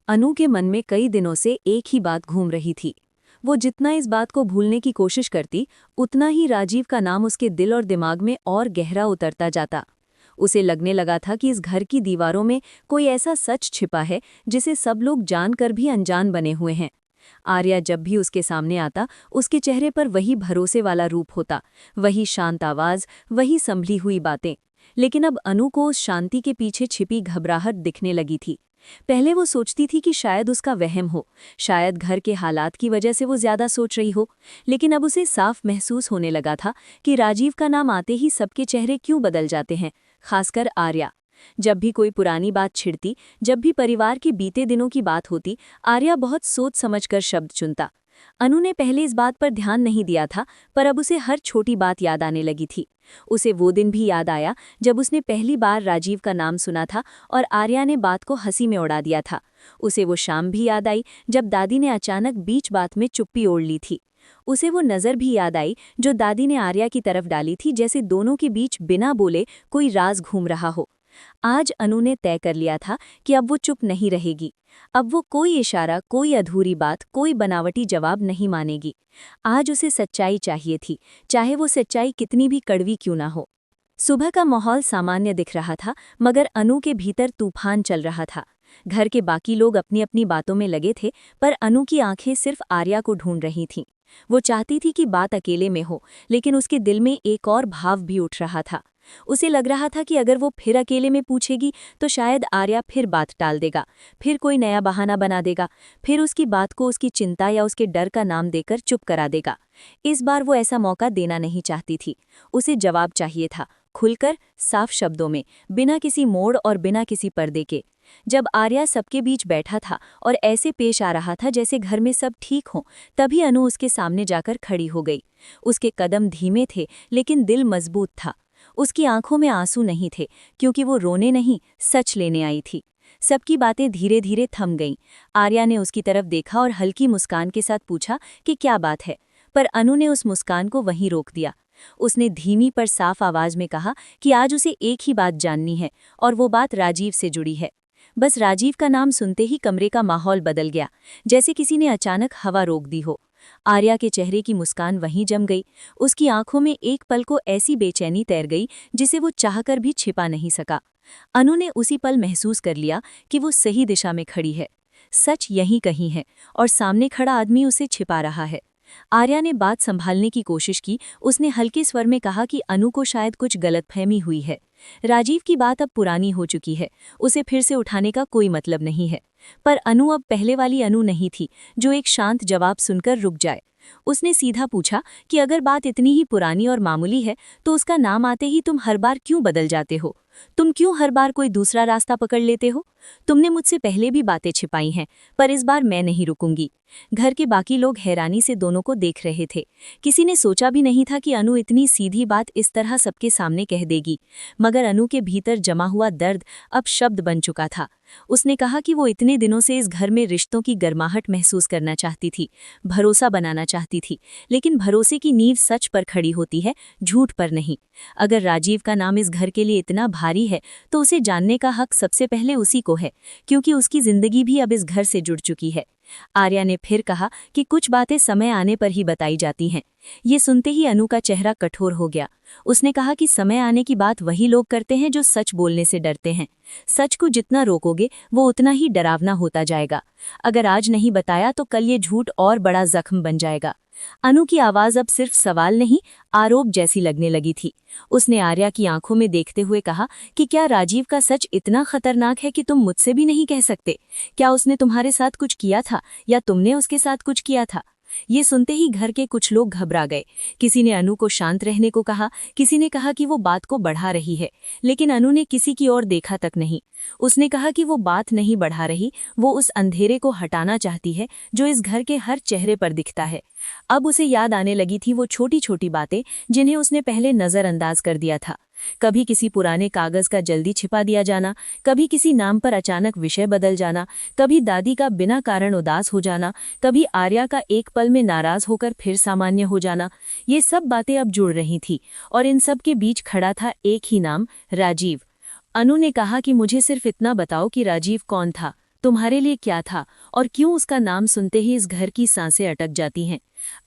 अनु के मन में कई दिनों से एक ही बात घूम रही थी। वो जितना इस बात को भूलने की कोशिश करती, उतना ही राजीव का नाम उसके दिल और दिमाग में और गहरा उतरता जाता। उसे लगने लगा था कि इस घर की दीवारों में कोई ऐसा सच छिपा है जिसे सब लोग जानकर भी अनजान बने हुए हैं। आर्या जब भी उसके सामने आता, उसके चेहरे पर वही भरोसे वाला रूप होता, वही शांत आवाज, वही संभली हुई बातें। लेकिन अब अनु को उस शांति के पीछे छिपी घबराहट दिखने लगी थी। पहले वो सोचती थी कि शायद उसका वहम हो, शायद घर के हालात की वजह से वो ज्यादा सोच रही हो। लेकिन अब उसे साफ महसूस होने लगा था कि राजीव का नाम आते ही सबके चेहरे क्यों बदल जाते हैं, खासकर आर्या। जब भी कोई पुरानी बात छिड़ती, जब भी परिवार के बीते दिनों की बात होती, आर्या बहुत सोच समझकर शब्द चुनता। अनु ने पहले इस बात पर ध्यान नहीं दिया था, पर अब उसे हर छोटी बात याद आने लगी थी। उसे वो दिन भी याद आया जब उसने पहली बार राजीव का नाम सुना था और आर्या ने बात को हंसी में उड़ा दिया था। उसे वो शाम भी याद आई जब दादी ने अचानक बीच बात में चुप्पी ओढ़ ली थी। उसे वो नज़र भी याद आई जो दादी ने आर्या की तरफ डाली थी, जैसे दोनों के बीच बिना बोले कोई राज घूम रहा हो। आज अनु ने तय कर लिया था कि अब वो चुप नहीं रहेगी। अब वो कोई इशारा, कोई अधूरी बात, कोई बनावटी जवाब नहीं मानेगी। आज उसे सच्चाई चाहिए थी, चाहे वो सच्चाई कितनी भी कड़वी क्यों ना हो। सुबह का माहौल सामान्य दिख रहा था, मगर अनु के भीतर तूफान चल रहा था। घर के बाकी लोग अपनी अपनी बातों में लगे थे, पर अनु की आंखें सिर्फ आर्या को ढूंढ रही थीं। वो चाहती थी कि बात अकेले में हो, लेकिन उसके दिल में एक और भाव भी उठ रहा था। उसे लग रहा था कि अगर वो फिर अकेले में पूछेगी तो शायद आर्या फिर बात टाल देगा, फिर कोई नया बहाना बना देगा, फिर उसकी बात को उसकी चिंता या उसके डर का नाम देकर चुप करा देगा। इस बार वो ऐसा मौका देना नहीं चाहती थी। उसे जवाब चाहिए था, खुलकर, साफ शब्दों में, बिना किसी मोड़ और बिना किसी पर्दे के। जब आर्या सबके बीच बैठा था और ऐसे पेश आ रहा था जैसे घर में सब ठीक हो, तभी अनु उसके सामने जाकर खड़ी हो गई। उसके कदम धीमे थे, लेकिन दिल मजबूत था। उसकी आंखों में आंसू नहीं थे, क्योंकि वो रोने नहीं, सच लेने आई थी। सबकी बातें धीरे धीरे थम गईं। आर्या ने उसकी तरफ देखा और हल्की मुस्कान के साथ पूछा कि क्या बात है, पर अनु ने उस मुस्कान को वहीं रोक दिया। उसने धीमी पर साफ आवाज में कहा कि आज उसे एक ही बात जाननी है, और वो बात राजीव से जुड़ी है। बस राजीव का नाम सुनते ही कमरे का माहौल बदल गया, जैसे किसी ने अचानक हवा रोक दी हो। आर्या के चेहरे की मुस्कान वहीं जम गई। उसकी आंखों में एक पल को ऐसी बेचैनी तैर गई जिसे वो चाहकर भी छिपा नहीं सका। अनु ने उसी पल महसूस कर लिया कि वो सही दिशा में खड़ी है। सच यहीं कहीं है, और सामने खड़ा आदमी उसे छिपा रहा है। आर्या ने बात संभालने की कोशिश की। उसने हल्के स्वर में कहा कि अनु को शायद कुछ गलतफहमी हुई है। राजीव की बात अब पुरानी हो चुकी है, उसे फिर से उठाने का कोई मतलब नहीं है। पर अनु अब पहले वाली अनु नहीं थी, जो एक शांत जवाब सुनकर रुक जाए। उसने सीधा पूछा कि अगर बात इतनी ही पुरानी और मामूली है, तो उसका नाम आते ही तुम हर बार क्यों बदल जाते हो? तुम क्यों हर बार कोई दूसरा रास्ता पकड़ लेते हो? तुमने मुझसे पहले भी बातें छिपाई हैं, पर इस बार मैं नहीं रुकूंगी। घर के बाकी लोग हैरानी से दोनों को देख रहे थे। किसी ने सोचा भी नहीं था कि अनु इतनी सीधी बात इस तरह सबके सामने कह देगी, मगर अनु के भीतर जमा हुआ दर्द अब शब्द बन चुका था। उसने कहा कि वो इतने दिनों से इस घर में रिश्तों की गर्माहट महसूस करना चाहती थी, भरोसा बनाना चाहती थी, लेकिन भरोसे की नींव सच पर खड़ी होती है, झूठ पर नहीं। अगर राजीव का नाम इस घर के लिए इतना भारी है, तो उसे जानने का हक सबसे पहले उसी को है, क्योंकि उसकी जिंदगी भी अब इस घर से जुड़ चुकी है। आर्या ने फिर कहा कि कुछ बातें समय आने पर ही बताई जाती हैं। ये सुनते ही अनु का चेहरा कठोर हो गया। उसने कहा कि समय आने की बात वही लोग करते हैं जो सच बोलने से डरते हैं। सच को जितना रोकोगे, वो उतना ही डरावना होता जाएगा। अगर आज नहीं बताया तो कल ये झूठ और बड़ा जख्म बन जाएगा। अनु की आवाज अब सिर्फ सवाल नहीं, आरोप जैसी लगने लगी थी। उसने आर्या की आंखों में देखते हुए कहा कि क्या राजीव का सच इतना खतरनाक है कि तुम मुझसे भी नहीं कह सकते? क्या उसने तुम्हारे साथ कुछ किया था, या तुमने उसके साथ कुछ किया था? ये सुनते ही घर के कुछ लोग घबरा गए। किसी ने अनु को शांत रहने को कहा, किसी ने कहा कि वो बात को बढ़ा रही है, लेकिन अनु ने किसी की ओर देखा तक नहीं। उसने कहा कि वो बात नहीं बढ़ा रही, वो उस अंधेरे को हटाना चाहती है जो इस घर के हर चेहरे पर दिखता है। अब उसे याद आने लगी थी वो छोटी छोटी बातें जिन्हें उसने पहले नजरअंदाज कर दिया था। कभी किसी पुराने कागज का जल्दी छिपा दिया जाना, कभी किसी नाम पर अचानक विषय बदल जाना, कभी दादी का बिना कारण उदास हो जाना, कभी आर्या का एक पल में नाराज होकर फिर सामान्य हो जाना। ये सब बातें अब जुड़ रही थी, और इन सब के बीच खड़ा था एक ही नाम, राजीव। अनु ने कहा कि मुझे सिर्फ इतना बताओ कि राजीव कौन था, तुम्हारे लिए क्या था और क्यों उसका नाम सुनते ही इस घर की सांसें अटक जाती हैं।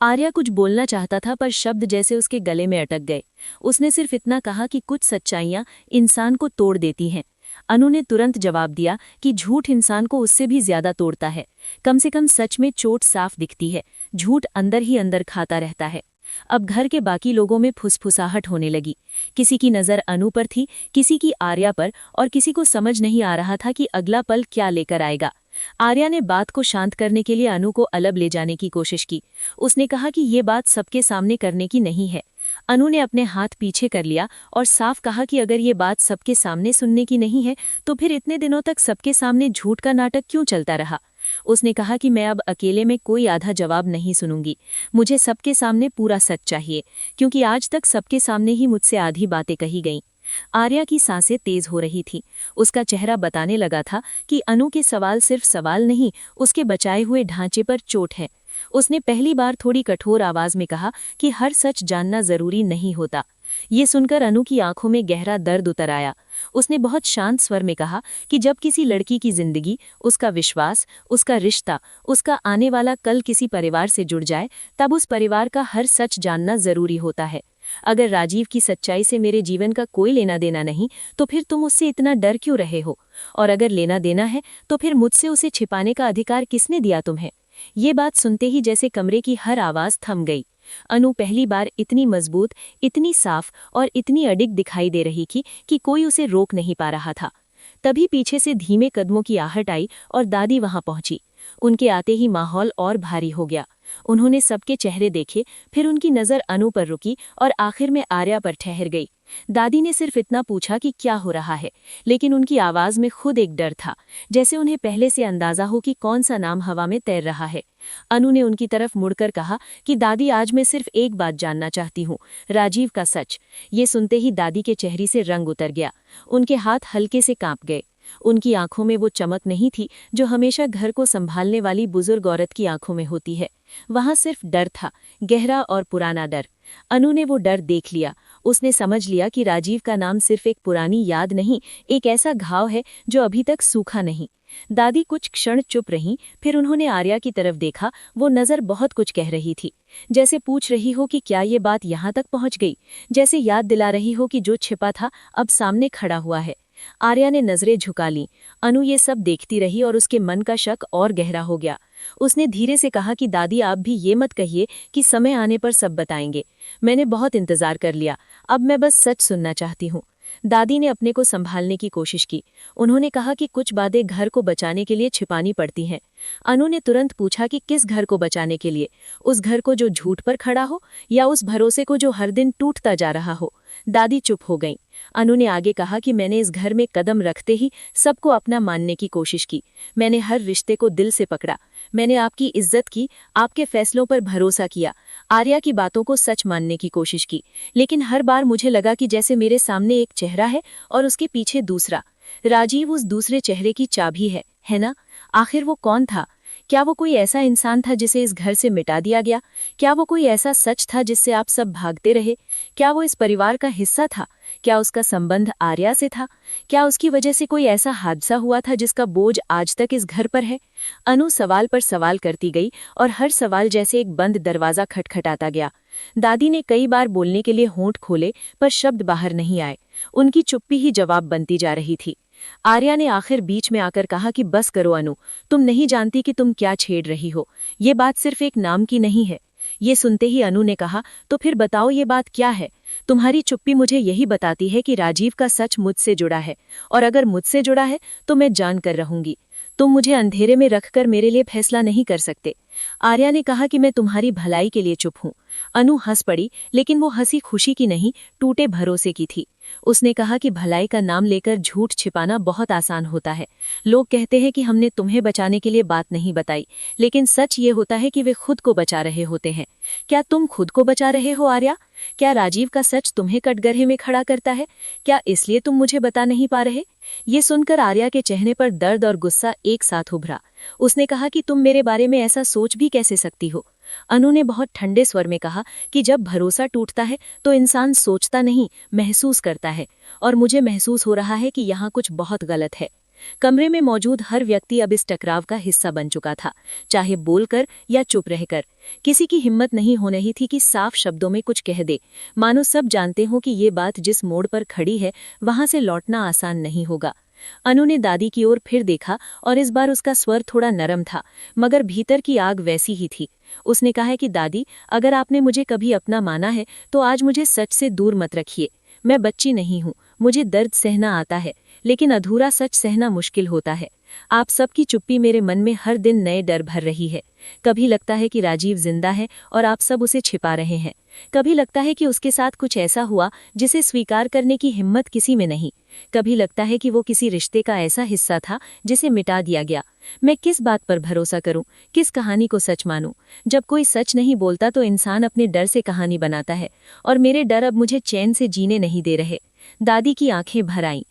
आर्या कुछ बोलना चाहता था पर शब्द जैसे उसके गले में अटक गए। उसने सिर्फ इतना कहा कि कुछ सच्चाइयां इंसान को तोड़ देती हैं। अनु ने तुरंत जवाब दिया कि झूठ इंसान को उससे भी ज्यादा तोड़ता है। कम से कम सच में चोट साफ दिखती है, झूठ अंदर ही अंदर खाता रहता है। अब घर के बाकी लोगों में फुसफुसाहट होने लगी। किसी की नजर अनु पर थी, किसी की आर्या पर, और किसी को समझ नहीं आ रहा था कि अगला पल क्या लेकर आएगा। आर्या ने बात को शांत करने के लिए अनु को अलग ले जाने की कोशिश की। उसने कहा कि ये बात सबके सामने करने की नहीं है। अनु ने अपने हाथ पीछे कर लिया और साफ कहा कि अगर ये बात सबके सामने सुनने की नहीं है तो फिर इतने दिनों तक सबके सामने झूठ का नाटक क्यों चलता रहा। उसने कहा कि मैं अब अकेले में कोई आधा जवाब नहीं सुनूंगी, मुझे सबके सामने पूरा सच चाहिए, क्योंकि आज तक सबके सामने ही मुझसे आधी बातें कही गईं। आर्या की सांसें तेज हो रही थी। उसका चेहरा बताने लगा था कि अनु के सवाल सिर्फ सवाल नहीं, उसके बचाए हुए ढांचे पर चोट है। उसने पहली बार थोड़ी कठोर आवाज में कहा कि हर सच जानना जरूरी नहीं होता। ये सुनकर अनु की आंखों में गहरा दर्द उतर आया। उसने बहुत शांत स्वर में कहा कि जब किसी लड़की की जिंदगी, उसका विश्वास, उसका रिश्ता, उसका आने वाला कल किसी परिवार से जुड़ जाए, तब उस परिवार का हर सच जानना जरूरी होता है। अगर राजीव की सच्चाई से मेरे जीवन का कोई लेना देना नहीं तो फिर तुम उससे इतना डर क्यों रहे हो, और अगर लेना देना है तो फिर मुझसे उसे छिपाने का अधिकार किसने दिया तुम्हें। ये बात सुनते ही जैसे कमरे की हर आवाज थम गई। अनु पहली बार इतनी मजबूत, इतनी साफ और इतनी अडिग दिखाई दे रही थी कि कोई उसे रोक नहीं पा रहा था। तभी पीछे से धीमे कदमों की आहट आई और दादी वहां पहुंची। उनके आते ही माहौल और भारी हो गया। उन्होंने सबके चेहरे देखे, फिर उनकी नजर अनु पर रुकी और आखिर में आर्या पर ठहर गई। दादी ने सिर्फ इतना पूछा कि क्या हो रहा है, लेकिन उनकी आवाज में खुद एक डर था, जैसे उन्हें पहले से अंदाजा हो कि कौन सा नाम हवा में तैर रहा है। अनु ने उनकी तरफ मुड़कर कहा कि दादी, आज मैं सिर्फ एक बात जानना चाहती हूँ, राजीव का सच। ये सुनते ही दादी के चेहरे से रंग उतर गया। उनके हाथ हल्के से कांप गए। उनकी आंखों में वो चमक नहीं थी जो हमेशा घर को संभालने वाली बुजुर्ग औरत की आंखों में होती है। वहां सिर्फ डर था, गहरा और पुराना डर। अनु ने वो डर देख लिया। उसने समझ लिया कि राजीव का नाम सिर्फ एक पुरानी याद नहीं, एक ऐसा घाव है जो अभी तक सूखा नहीं। दादी कुछ क्षण चुप रहीं, फिर उन्होंने आर्या की तरफ देखा। वो नजर बहुत कुछ कह रही थी, जैसे पूछ रही हो कि क्या ये बात यहाँ तक पहुँच गई, जैसे याद दिला रही हो कि जो छिपा था अब सामने खड़ा हुआ है। आर्या ने नजरें झुका लीं। अनु ये सब देखती रही और उसके मन का शक और गहरा हो गया। उसने धीरे से कहा कि दादी, आप भी ये मत कहिए कि समय आने पर सब बताएंगे। मैंने बहुत इंतजार कर लिया, अब मैं बस सच सुनना चाहती हूँ। दादी ने अपने को संभालने की कोशिश की। उन्होंने कहा कि कुछ बातें घर को बचाने के लिए छिपानी पड़ती हैं। अनु ने तुरंत पूछा कि किस घर को बचाने के लिए, उस घर को जो झूठ पर खड़ा हो या उस भरोसे को जो हर दिन टूटता जा रहा हो। दादी चुप हो गईं। अनु ने आगे कहा कि मैंने इस घर में कदम रखते ही सबको अपना मानने की कोशिश की। मैंने हर रिश्ते को दिल से पकड़ा। मैंने आपकी इज्जत की, आपके फैसलों पर भरोसा किया, आर्या की बातों को सच मानने की कोशिश की। लेकिन हर बार मुझे लगा कि जैसे मेरे सामने एक चेहरा है और उसके पीछे दूसरा। राजीव उस दूसरे चेहरे की चाबी है ना? आखिर वो कौन था? क्या वो कोई ऐसा इंसान था जिसे इस घर से मिटा दिया गया? क्या वो कोई ऐसा सच था जिससे आप सब भागते रहे? क्या वो इस परिवार का हिस्सा था? क्या उसका संबंध आर्या से था? क्या उसकी वजह से कोई ऐसा हादसा हुआ था जिसका बोझ आज तक इस घर पर है? अनु सवाल पर सवाल करती गई और हर सवाल जैसे एक बंद दरवाजा खटखटाता गया। दादी ने कई बार बोलने के लिए होंठ खोले पर शब्द बाहर नहीं आए। उनकी चुप्पी ही जवाब बनती जा रही थी। आर्या ने आखिर बीच में आकर कहा कि बस करो अनु, तुम नहीं जानती कि तुम क्या छेड़ रही हो। ये बात सिर्फ एक नाम की नहीं है। ये सुनते ही अनु ने कहा, तो फिर बताओ ये बात क्या है? तुम्हारी चुप्पी मुझे यही बताती है कि राजीव का सच मुझसे जुड़ा है, और अगर मुझसे जुड़ा है तो मैं जान कर रहूंगी। तुम मुझे अंधेरे में रखकर मेरे लिए फैसला नहीं कर सकते। आर्या ने कहा कि मैं तुम्हारी भलाई के लिए चुप हूं। अनु हंस पड़ी, लेकिन वो हंसी खुशी की नहीं, टूटे भरोसे की थी। उसने कहा कि भलाई का नाम लेकर झूठ छिपाना बहुत आसान होता है। लोग कहते हैं कि हमने तुम्हें बचाने के लिए बात नहीं बताई, लेकिन सच ये होता है कि वे खुद को बचा रहे होते हैं। क्या तुम खुद को बचा रहे हो आर्या? क्या राजीव का सच तुम्हें कटघरे में खड़ा करता है? क्या इसलिए तुम मुझे बता नहीं पा रहे? ये सुनकर आर्या के चेहरे पर दर्द और गुस्सा एक साथ उभरा। उसने कहा कि तुम मेरे बारे में ऐसा सोच भी कैसे सकती हो? अनु ने बहुत ठंडे स्वर में कहा कि जब भरोसा टूटता है तो इंसान सोचता नहीं, महसूस करता है, और मुझे महसूस हो रहा है कि यहाँ कुछ बहुत गलत है। कमरे में मौजूद हर व्यक्ति अब इस टकराव का हिस्सा बन चुका था, चाहे बोलकर या चुप रहकर। किसी की हिम्मत नहीं हो रही थी कि साफ शब्दों में कुछ कह दे, मानो सब जानते हों कि ये बात जिस मोड़ पर खड़ी है वहां से लौटना आसान नहीं होगा। अनु ने दादी की ओर फिर देखा और इस बार उसका स्वर थोड़ा नरम था, मगर भीतर की आग वैसी ही थी। उसने कहा कि दादी, अगर आपने मुझे कभी अपना माना है तो आज मुझे सच से दूर मत रखिए। मैं बच्ची नहीं हूँ, मुझे दर्द सहना आता है, लेकिन अधूरा सच सहना मुश्किल होता है। आप सबकी चुप्पी मेरे मन में हर दिन नए डर भर रही है। कभी लगता है कि राजीव जिंदा है और आप सब उसे छिपा रहे हैं। कभी लगता है कि उसके साथ कुछ ऐसा हुआ जिसे स्वीकार करने की हिम्मत किसी में नहीं। कभी लगता है कि वो किसी रिश्ते का ऐसा हिस्सा था जिसे मिटा दिया गया। मैं किस बात पर भरोसा करूं, किस कहानी को सच मानूं? जब कोई सच नहीं बोलता तो इंसान अपने डर से कहानी बनाता है, और मेरे डर अब मुझे चैन से जीने नहीं दे रहे। दादी की आंखें भर आईं।